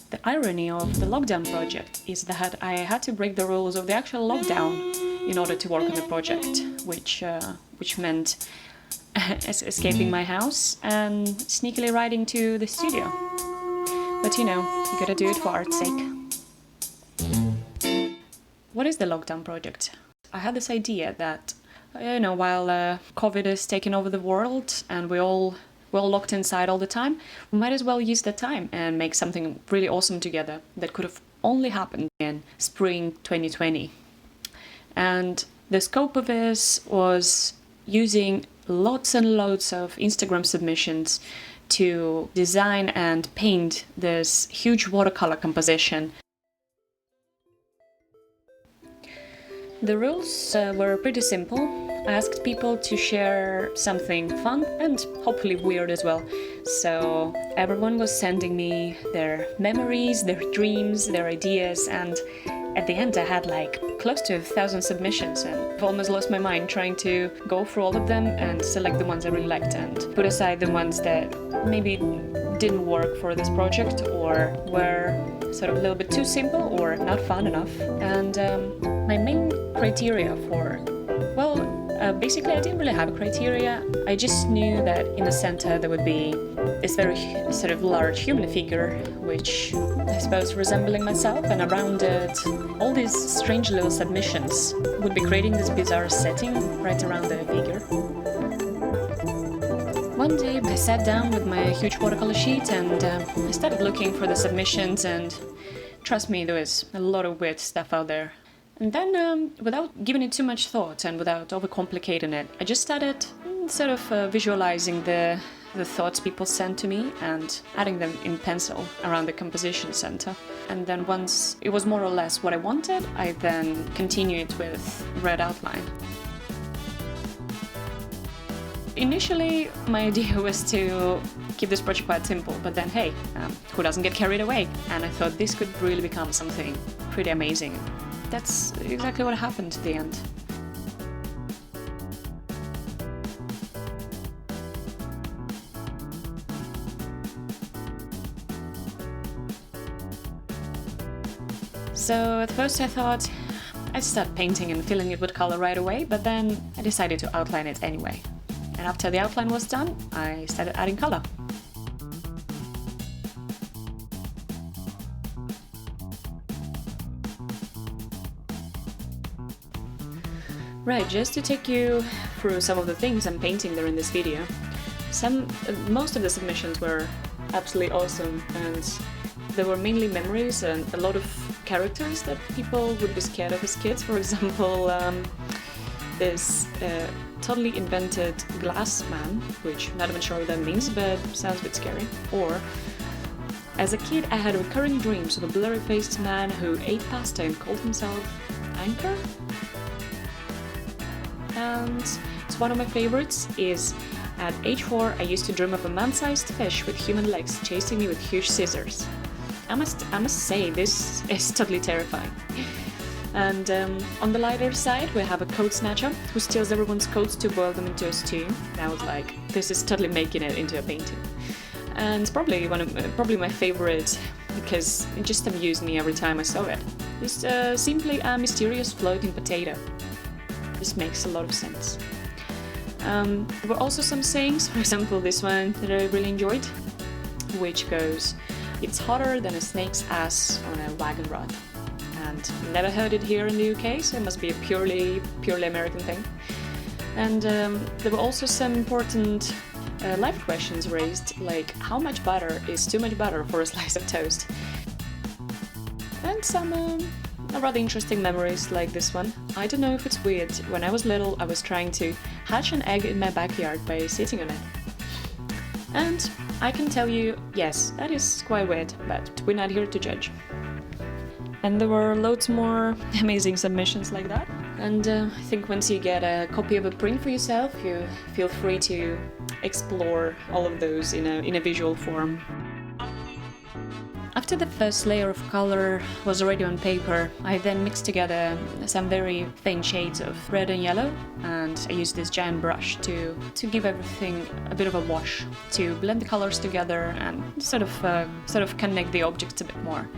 The irony of the lockdown project is that I had to break the rules of the actual lockdown in order to work on the project, which meant escaping my house and sneakily riding to the studio. But you gotta do it for art's sake. What is the lockdown project? I had this idea that, while COVID is taking over the world and we're all locked inside all the time, we might as well use that time and make something really awesome together that could have only happened in spring 2020. And the scope of this was using lots and loads of Instagram submissions to design and paint this huge watercolor composition. The rules were pretty simple. I asked people to share something fun and hopefully weird as well. So everyone was sending me their memories, their dreams, their ideas, and at the end I had close to 1,000 submissions, and I've almost lost my mind trying to go through all of them and select the ones I really liked and put aside the ones that maybe didn't work for this project or were sort of a little bit too simple or not fun enough. And my main criteria for, basically I didn't really have a criteria. I just knew that in the center there would be this very sort of large human figure, which I suppose resembling myself, and around it all these strange little submissions would be creating this bizarre setting right around the figure. One day I sat down with my huge watercolor sheet and I started looking for the submissions, and trust me, there was a lot of weird stuff out there. And then, without giving it too much thought and without overcomplicating it, I just started sort of visualizing the thoughts people sent to me and adding them in pencil around the composition center. And then once it was more or less what I wanted, I then continued with red outline. Initially, my idea was to keep this project quite simple, but then hey, who doesn't get carried away? And I thought this could really become something pretty amazing. That's exactly what happened at the end. So at first I thought I'd start painting and filling it with color right away, but then I decided to outline it anyway. And after the outline was done, I started adding color. Right, just to take you through some of the things I'm painting there in this video. Most of the submissions were absolutely awesome, and there were mainly memories and a lot of characters that people would be scared of as kids. For example, this totally invented glass man, which I'm not even sure what that means, but sounds a bit scary. Or, as a kid, I had recurring dreams of a blurry-faced man who ate pasta and called himself Anchor. And it's one of my favorites is, at age 4, I used to dream of a man-sized fish with human legs chasing me with huge scissors. I must say, this is totally terrifying. And on the lighter side, we have a coat snatcher who steals everyone's coats to boil them into a stew. And I was like, this is totally making it into a painting. And it's probably probably my favorite because it just amused me every time I saw it. It's simply a mysterious floating potato. This makes a lot of sense. There were also some sayings, for example this one that I really enjoyed, which goes, "It's hotter than a snake's ass on a wagon rod." And never heard it here in the UK, so it must be a purely American thing. And there were also some important life questions raised, like how much butter is too much butter for a slice of toast? And some rather interesting memories like this one. I don't know if it's weird, when I was little I was trying to hatch an egg in my backyard by sitting on it. And I can tell you, yes, that is quite weird, but we're not here to judge. And there were loads more amazing submissions like that. And I think once you get a copy of a print for yourself, you feel free to explore all of those in a visual form. I After the first layer of color was already on paper, I then mixed together some very faint shades of red and yellow, and I used this giant brush to give everything a bit of a wash, to blend the colors together and sort of connect the objects a bit more.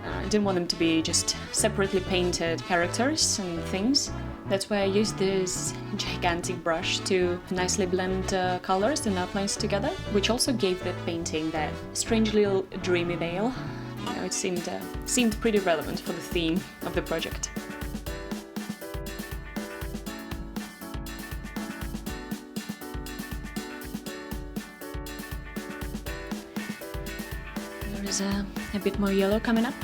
I didn't want them to be just separately painted characters and things. That's why I used this gigantic brush to nicely blend colors and outlines together, which also gave the painting that strange little dreamy veil. You know, it seemed pretty relevant for the theme of the project. There is a bit more yellow coming up.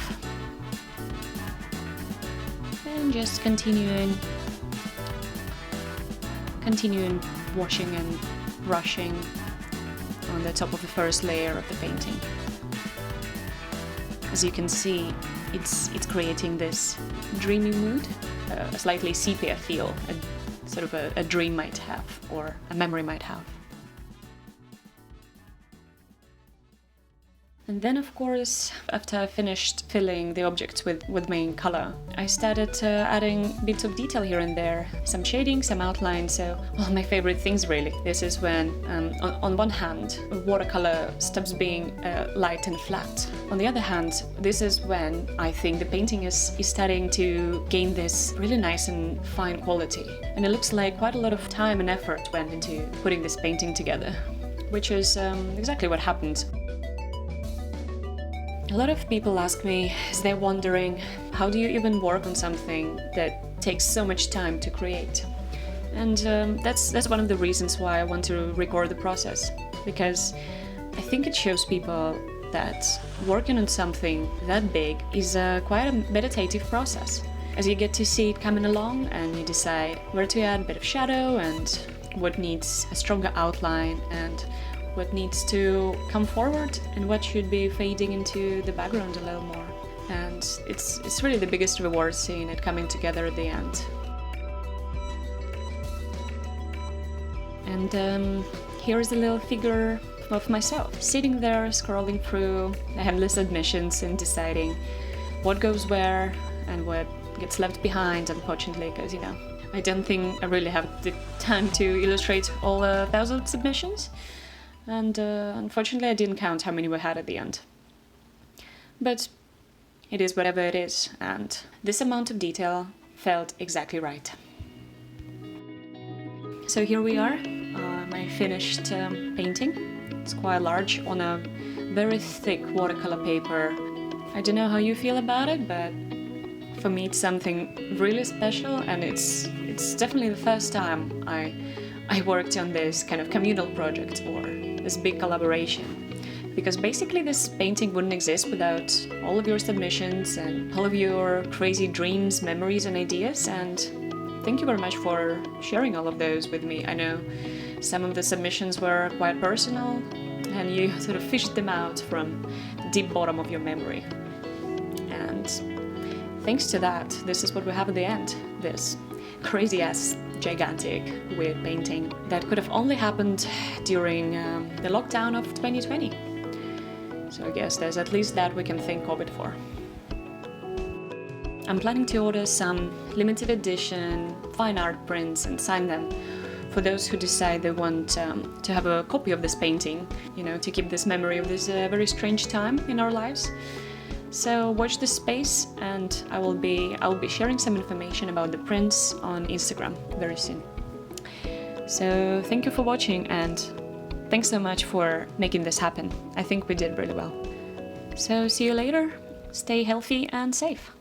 And just continuing washing and brushing on the top of the first layer of the painting. As you can see, it's creating this dreamy mood, a slightly sepia feel, a dream might have, or a memory might have. And then, of course, after I finished filling the objects with main color, I started adding bits of detail here and there, some shading, some outline, so, well, my favorite things really. This is when, on one hand, watercolor stops being light and flat. On the other hand, this is when I think the painting is starting to gain this really nice and fine quality. And it looks like quite a lot of time and effort went into putting this painting together, which is exactly what happened. A lot of people ask me, as they're wondering, how do you even work on something that takes so much time to create? And that's one of the reasons why I want to record the process, because I think it shows people that working on something that big is quite a meditative process, as you get to see it coming along and you decide where to add a bit of shadow and what needs a stronger outline and what needs to come forward and what should be fading into the background a little more. And it's really the biggest reward seeing it coming together at the end. And here is a little figure of myself, sitting there scrolling through the endless submissions and deciding what goes where and what gets left behind, unfortunately, because, you know, I don't think I really have the time to illustrate all 1,000 submissions. And unfortunately I didn't count how many we had at the end. But it is whatever it is, and this amount of detail felt exactly right. So here we are, my finished painting. It's quite large on a very thick watercolor paper. I don't know how you feel about it, but for me it's something really special, and it's definitely the first time I worked on this kind of communal project or this big collaboration, because basically this painting wouldn't exist without all of your submissions and all of your crazy dreams, memories and ideas, and thank you very much for sharing all of those with me. I know some of the submissions were quite personal and you sort of fished them out from the deep bottom of your memory, and thanks to that, this is what we have at the end, this crazy-ass gigantic weird painting that could have only happened during the lockdown of 2020. So I guess there's at least that we can thank COVID for. I'm planning to order some limited edition fine art prints and sign them for those who decide they want to have a copy of this painting, you know, to keep this memory of this very strange time in our lives. So watch this space, and I will be sharing some information about the prints on Instagram very soon. So thank you for watching, and thanks so much for making this happen. I think we did really well. So see you later. Stay healthy and safe.